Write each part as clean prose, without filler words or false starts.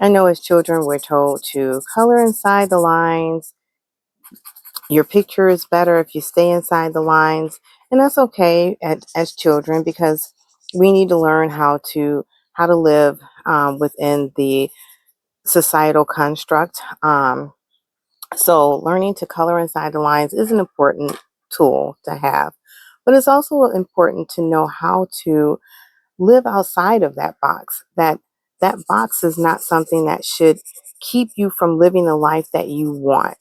I know as children we're told to color inside the lines. Your picture is better if you stay inside the lines, and that's okay as children because we need to learn how to live within the societal construct. So learning to color inside the lines is an important tool to have, but it's also important to know how to live outside of that box. That box is not something that should keep you from living the life that you want.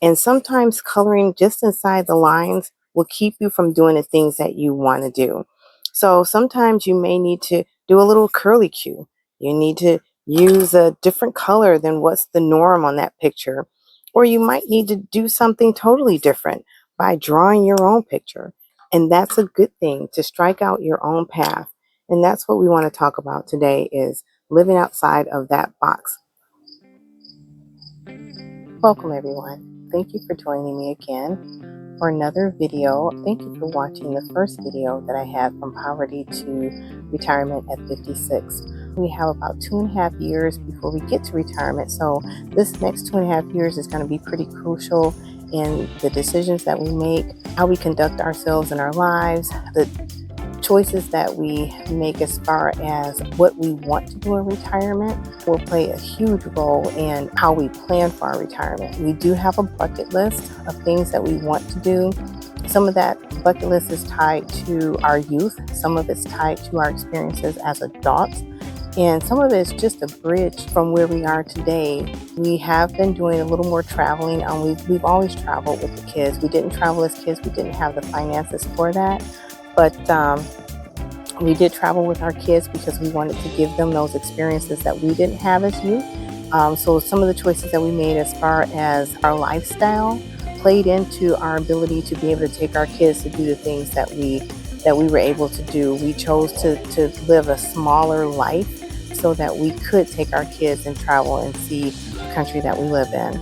And sometimes coloring just inside the lines will keep you from doing the things that you want to do. So sometimes you may need to do a little curly cue. You need to use a different color than what's the norm on that picture. Or you might need to do something totally different by drawing your own picture. And that's a good thing, to strike out your own path. And that's what we want to talk about today, is living outside of that box. Welcome everyone. Thank you for joining me again for another video. Thank you for watching the first video that I had from poverty to retirement at 56. We have about 2.5 years before we get to retirement. So this next 2.5 years is going to be pretty crucial in the decisions that we make, how we conduct ourselves in our lives, the choices that we make as far as what we want to do in retirement will play a huge role in how we plan for our retirement. We do have a bucket list of things that we want to do. Some of that bucket list is tied to our youth. Some of it's tied to our experiences as adults. And some of it is just a bridge from where we are today. We have been doing a little more traveling. We've always traveled with the kids. We didn't travel as kids. We didn't have the finances for that. But we did travel with our kids because we wanted to give them those experiences that we didn't have as youth. So some of the choices that we made as far as our lifestyle played into our ability to be able to take our kids to do the things that we were able to do. We chose to live a smaller life so that we could take our kids and travel and see the country that we live in.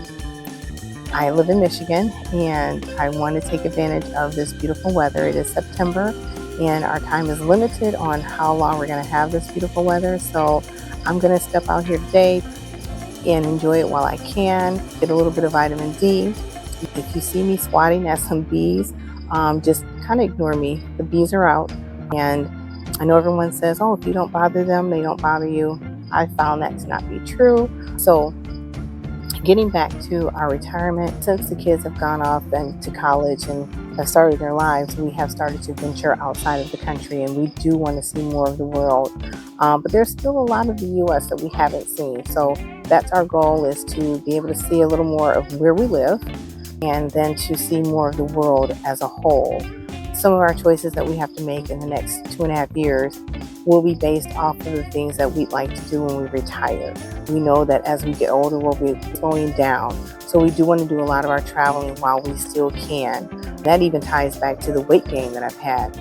I live in Michigan, and I want to take advantage of this beautiful weather. It is September, and our time is limited on how long we're going to have this beautiful weather. So I'm going to step out here today and enjoy it while I can, get a little bit of vitamin D. If you see me swatting at some bees, just kind of ignore me. The bees are out, and I know everyone says, oh, if you don't bother them, they don't bother you. I found that to not be true. So getting back to our retirement, since the kids have gone off and to college and have started their lives, we have started to venture outside of the country, and we do want to see more of the world. But there's still a lot of the U.S. that we haven't seen. So that's our goal, is to be able to see a little more of where we live, and then to see more of the world as a whole. Some of our choices that we have to make in the next 2.5 years will be based off of the things that we'd like to do when we retire. We know that as we get older, we'll be slowing down. So we do want to do a lot of our traveling while we still can. That even ties back to the weight gain that I've had.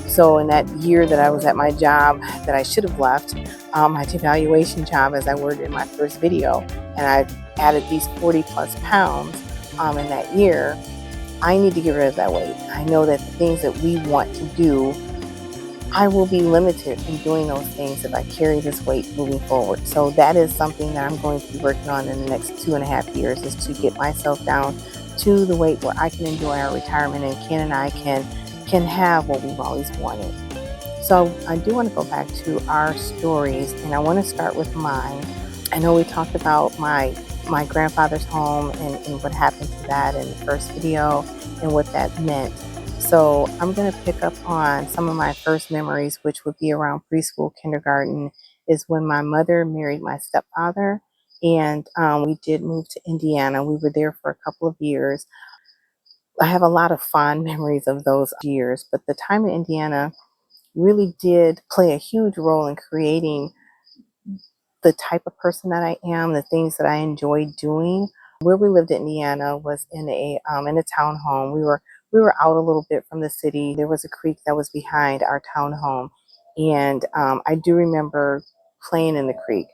So in that year that I was at my job that I should have left, my evaluation job, as I worded in my first video, and I added these 40 plus pounds in that year, I need to get rid of that weight. I know that the things that we want to do, I will be limited in doing those things if I carry this weight moving forward. So that is something that I'm going to be working on in the next 2.5 years, is to get myself down to the weight where I can enjoy our retirement, and Ken and I can have what we've always wanted. So I do want to go back to our stories, and I want to start with mine. I know we talked about my grandfather's home and what happened to that in the first video and what that meant. So I'm going to pick up on some of my first memories, which would be around preschool, kindergarten, is when my mother married my stepfather, and we did move to Indiana. We were there for a couple of years. I have a lot of fond memories of those years, but the time in Indiana really did play a huge role in creating the type of person that I am, the things that I enjoy doing. Where we lived in Indiana was in a townhome. We were out a little bit from the city. There was a creek that was behind our townhome, and I do remember playing in the creek,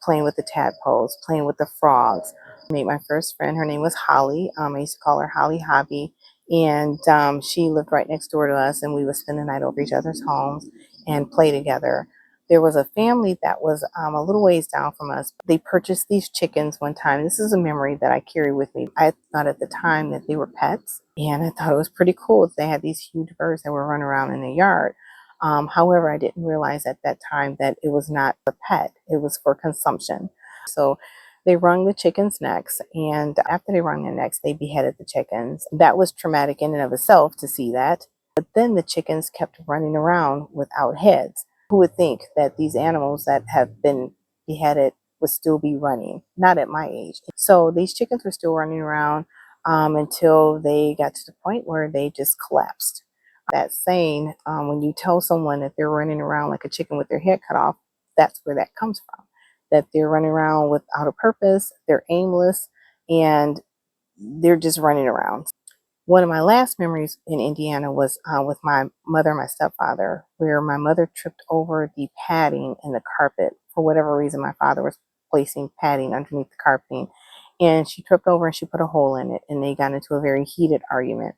playing with the tadpoles, playing with the frogs. I made my first friend. Her name was Holly. I used to call her Holly Hobby, and she lived right next door to us, and we would spend the night over each other's homes and play together. There was a family that was a little ways down from us. They purchased these chickens one time. This is a memory that I carry with me. I thought at the time that they were pets, and I thought it was pretty cool. They had these huge birds that were running around in the yard. However, I didn't realize at that time that it was not a pet, it was for consumption. So they wrung the chickens' necks, and after they wrung their necks, they beheaded the chickens. That was traumatic in and of itself to see that. But then the chickens kept running around without heads. Who would think that these animals that have been beheaded would still be running? Not at my age. So these chickens were still running around until they got to the point where they just collapsed. That saying, when you tell someone that they're running around like a chicken with their head cut off, that's where that comes from. That they're running around without a purpose, they're aimless, and they're just running around. One of my last memories in Indiana was with my mother and my stepfather, where my mother tripped over the padding in the carpet. For whatever reason, my father was placing padding underneath the carpeting, and she tripped over and she put a hole in it, and they got into a very heated argument.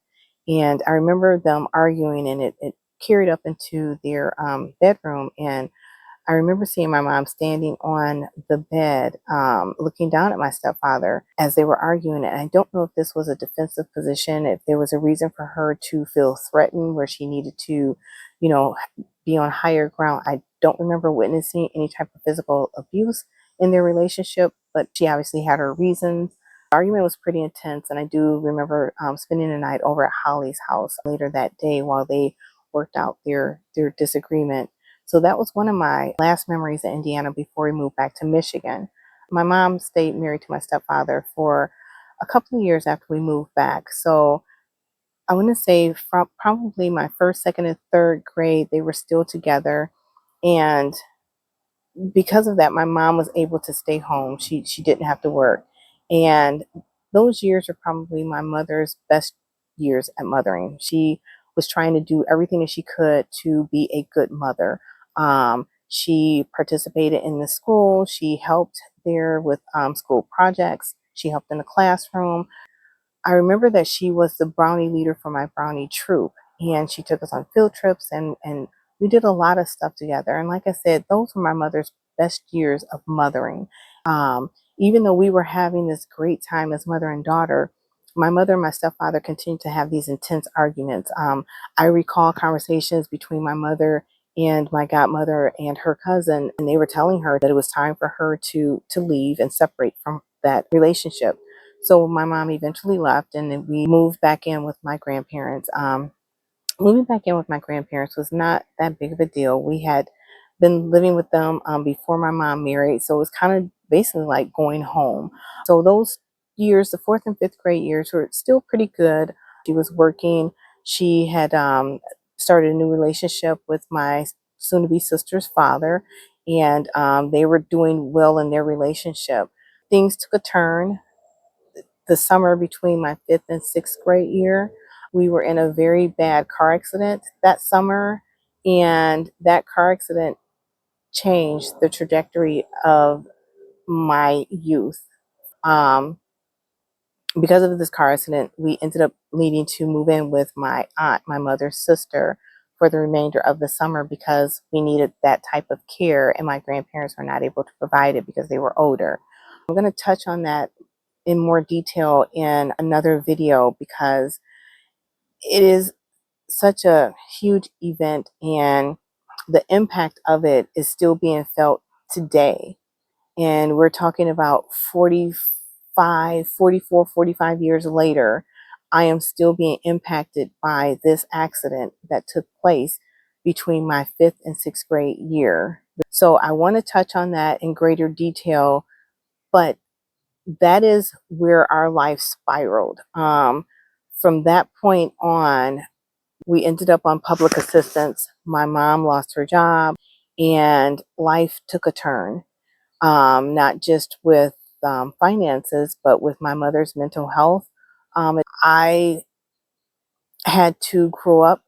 And I remember them arguing, and it carried up into their bedroom, and I remember seeing my mom standing on the bed, looking down at my stepfather as they were arguing. And I don't know if this was a defensive position, if there was a reason for her to feel threatened where she needed to, you know, be on higher ground. I don't remember witnessing any type of physical abuse in their relationship, but she obviously had her reasons. The argument was pretty intense, and I do remember spending the night over at Holly's house later that day while they worked out their disagreement. So that was one of my last memories in Indiana before we moved back to Michigan. My mom stayed married to my stepfather for a couple of years after we moved back. So I want to say from probably my first, second, and third grade, they were still together. And because of that, my mom was able to stay home. She didn't have to work. And those years are probably my mother's best years at mothering. She was trying to do everything that she could to be a good mother. She participated in the school. She helped there with school projects. She helped in the classroom. I remember that she was the brownie leader for my brownie troop, and she took us on field trips, and we did a lot of stuff together. And like I said, those were my mother's best years of mothering. Even though we were having this great time as mother and daughter, my mother and my stepfather continued to have these intense arguments. I recall conversations between my mother and my godmother and her cousin, and they were telling her that it was time for her to leave and separate from that relationship. So my mom eventually left, and then we moved back in with my grandparents. Moving back in with my grandparents was not that big of a deal. We had been living with them before my mom married, so it was kind of basically like going home. So those years, the fourth and fifth grade years, were still pretty good. She was working. She had started a new relationship with my soon-to-be sister's father, and they were doing well in their relationship. Things took a turn the summer between my fifth and sixth grade year. We were in a very bad car accident that summer, and that car accident changed the trajectory of my youth. Um, because of this car accident, we ended up needing to move in with my aunt, my mother's sister, for the remainder of the summer because we needed that type of care, and my grandparents were not able to provide it because they were older. I'm going to touch on that in more detail in another video because it is such a huge event, and the impact of it is still being felt today. And we're talking about 45, 44, 45 years later. I am still being impacted by this accident that took place between my fifth and sixth grade year. So I want to touch on that in greater detail, but that is where our life spiraled. From that point on, we ended up on public assistance. My mom lost her job, and life took a turn, not just with finances, but with my mother's mental health. I had to grow up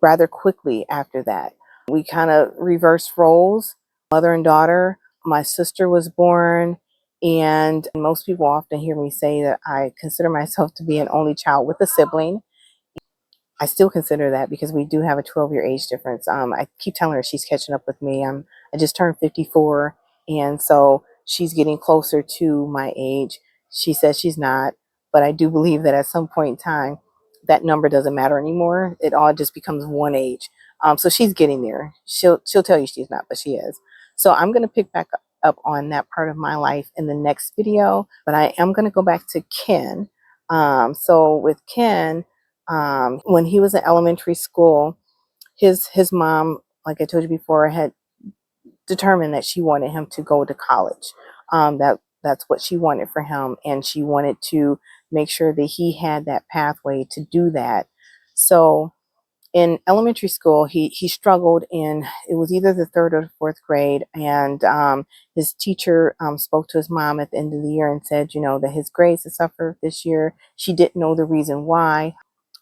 rather quickly after that. We kind of reversed roles, mother and daughter. My sister was born, and most people often hear me say that I consider myself to be an only child with a sibling. I still consider that because we do have a 12-year age difference. I keep telling her she's catching up with me. I just turned 54, and so she's getting closer to my age. She says she's not, but I do believe that at some point in time, that number doesn't matter anymore. It all just becomes one age. So she's getting there. She'll tell you she's not, but she is. So I'm gonna pick back up on that part of my life in the next video, but I am gonna go back to Ken. So with Ken, when he was in elementary school, his mom, like I told you before, had determined that she wanted him to go to college. That's what she wanted for him, and she wanted to make sure that he had that pathway to do that. So in elementary school, he struggled in, it was either the third or the fourth grade, and his teacher spoke to his mom at the end of the year and said, you know, that his grades had suffered this year. She didn't know the reason why.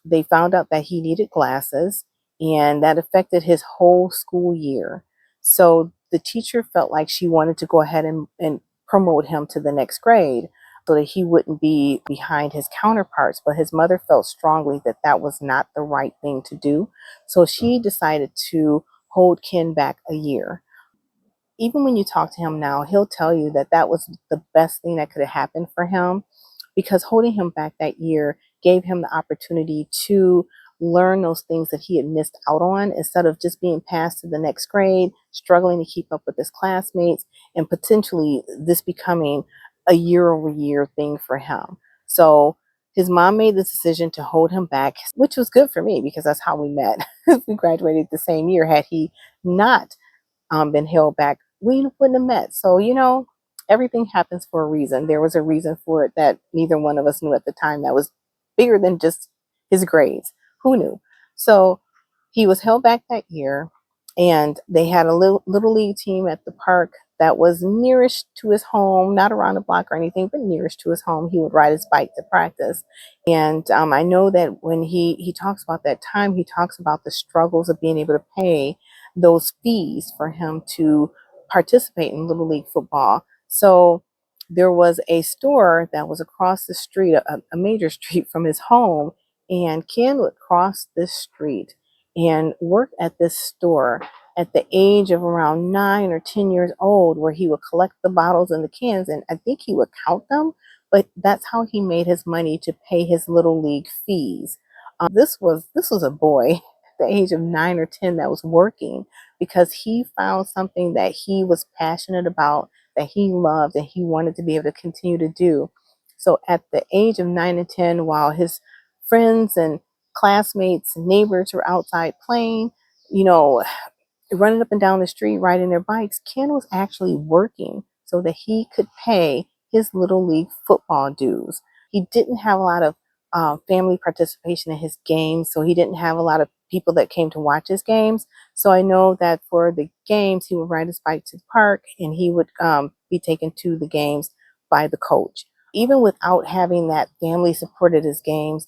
They found out that he needed glasses, and that affected his whole school year. So the teacher felt like she wanted to go ahead and promote him to the next grade so that he wouldn't be behind his counterparts. But his mother felt strongly that that was not the right thing to do. So she decided to hold Ken back a year. Even when you talk to him now, he'll tell you that that was the best thing that could have happened for him, because holding him back that year gave him the opportunity to learn those things that he had missed out on, instead of just being passed to the next grade, struggling to keep up with his classmates, and potentially this becoming a year over year thing for him. So his mom made the decision to hold him back, which was good for me because that's how we met. We graduated the same year. Had he not been held back, we wouldn't have met. So, you know, everything happens for a reason. There was a reason for it that neither one of us knew at the time, that was bigger than just his grades. Who knew? So he was held back that year, and they had a little league team at the park that was nearest to his home, not around the block or anything, but nearest to his home. He would ride his bike to practice. And I know that when he talks about that time, he talks about the struggles of being able to pay those fees for him to participate in Little League football. So there was a store that was across the street, a major street from his home, and Ken would cross this street and work at this store at the age of around 9 or 10 years old, where he would collect the bottles and the cans, and I think he would count them, but that's how he made his money to pay his Little League fees. This was a boy at the age of 9 or 10 that was working because he found something that he was passionate about, that he loved, and he wanted to be able to continue to do. So at the age of 9 and 10, while his friends and classmates and neighbors were outside playing, you know, running up and down the street riding their bikes, Ken was actually working so that he could pay his Little League football dues. He didn't have a lot of family participation in his games, so he didn't have a lot of people that came to watch his games. So I know that for the games, he would ride his bike to the park, and he would be taken to the games by the coach. Even without having that family support at his games,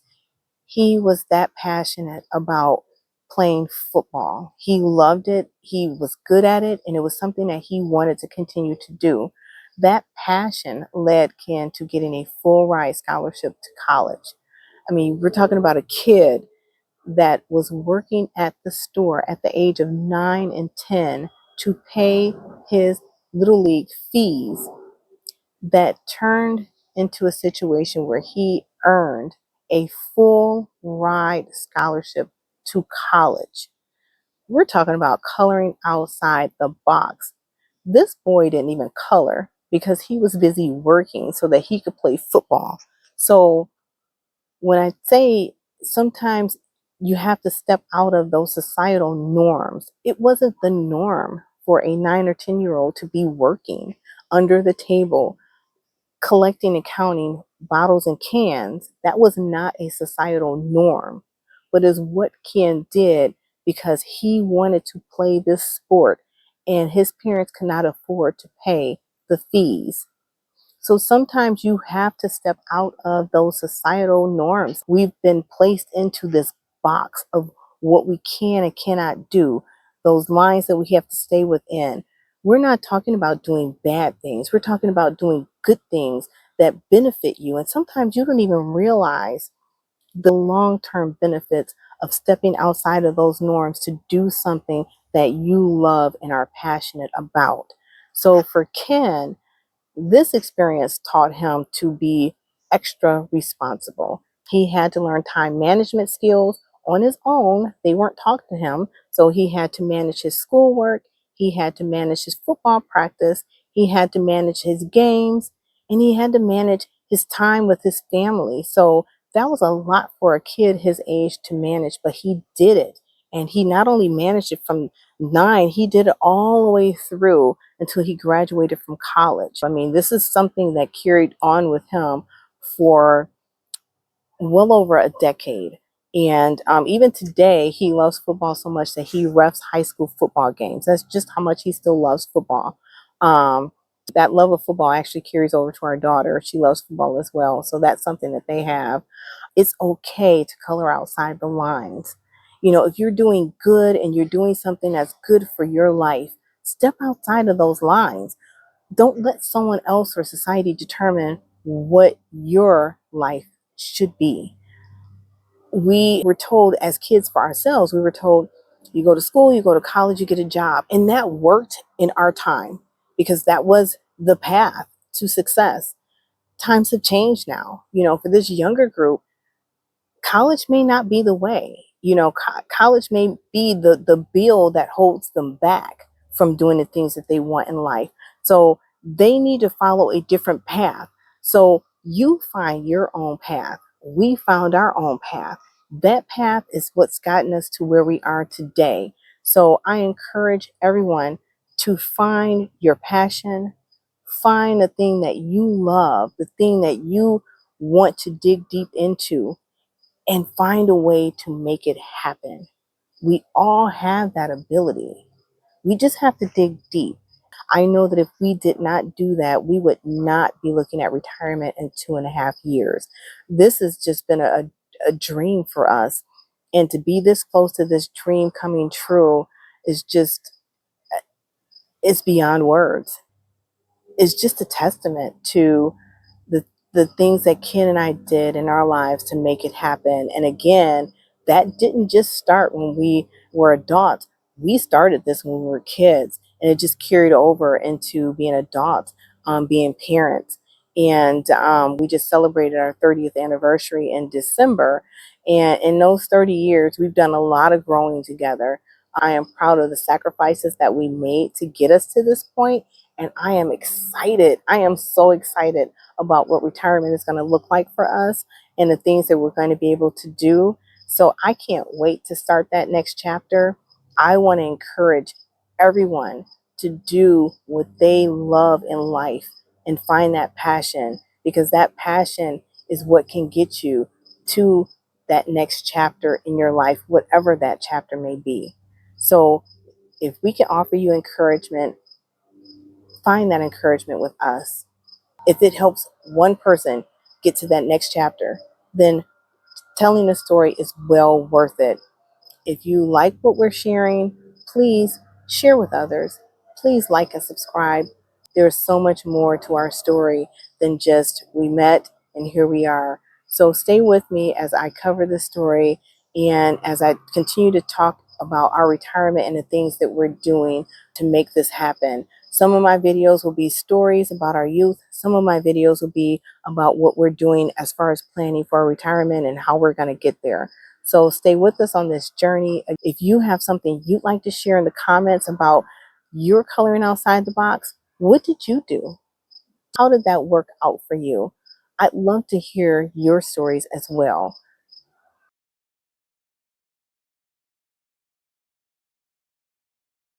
he was that passionate about playing football. He loved it, he was good at it, and it was something that he wanted to continue to do. That passion led Ken to getting a full ride scholarship to college. I mean, we're talking about a kid that was working at the store at the age of 9 and 10 to pay his Little League fees, that turned into a situation where he earned a full ride scholarship to college. We're talking about coloring outside the box. This boy didn't even color because he was busy working so that he could play football. So when I say sometimes you have to step out of those societal norms, it wasn't the norm for a 9 or 10 year old to be working under the table collecting and counting bottles and cans. That was not a societal norm, but is what Ken did because he wanted to play this sport and his parents could not afford to pay the fees. So sometimes you have to step out of those societal norms. We've been placed into this box of what we can and cannot do, those lines that we have to stay within. We're not talking about doing bad things. We're talking about doing good things that benefit you. And sometimes you don't even realize the long term benefits of stepping outside of those norms to do something that you love and are passionate about. So for Ken, this experience taught him to be extra responsible. He had to learn time management skills on his own. They weren't taught to him. So he had to manage his schoolwork, he had to manage his football practice, he had to manage his games, and he had to manage his time with his family. So that was a lot for a kid his age to manage, but he did it. And he not only managed it from 9, he did it all the way through until he graduated from college. I mean, this is something that carried on with him for well over a decade. And even today, he loves football so much that he refs high school football games. That's just how much he still loves football. Um, that love of football actually carries over to our daughter. She loves football as well. So that's something that they have. It's okay to color outside the lines. You know, if you're doing good and you're doing something that's good for your life, step outside of those lines. Don't let someone else or society determine what your life should be. We were told as kids for ourselves, we were told you go to school, you go to college, you get a job. And that worked in our time because that was the path to success. Times have changed now. You know, for this younger group, college may not be the way. You know, college may be the bill that holds them back from doing the things that they want in life. So they need to follow a different path. So you find your own path. We found our own path. That path is what's gotten us to where we are today. So I encourage everyone to find your passion, find the thing that you love, the thing that you want to dig deep into, and find a way to make it happen. We all have that ability. We just have to dig deep. I know that if we did not do that, we would not be looking at retirement in 2.5 years. This has just been a dream for us. And to be this close to this dream coming true is just, it's beyond words. It's just a testament to the the things that Ken and I did in our lives to make it happen. And again, that didn't just start when we were adults. We started this when we were kids, and it just carried over into being adults, being parents. And we just celebrated our 30th anniversary in December. And in those 30 years, we've done a lot of growing together. I am proud of the sacrifices that we made to get us to this point, and I am excited. I am so excited about what retirement is going to look like for us and the things that we're going to be able to do. So I can't wait to start that next chapter. I want to encourage everyone to do what they love in life and find that passion, because that passion is what can get you to that next chapter in your life, whatever that chapter may be. So if we can offer you encouragement, find that encouragement with us. If it helps one person get to that next chapter, then telling the story is well worth it. If you like what we're sharing, please share with others. Please like and subscribe. There's so much more to our story than just we met and here we are. So stay with me as I cover this story and as I continue to talk about our retirement and the things that we're doing to make this happen. Some of my videos will be stories about our youth. Some of my videos will be about what we're doing as far as planning for our retirement and how we're going to get there. So stay with us on this journey. If you have something you'd like to share in the comments about your coloring outside the box, what did you do? How did that work out for you? I'd love to hear your stories as well.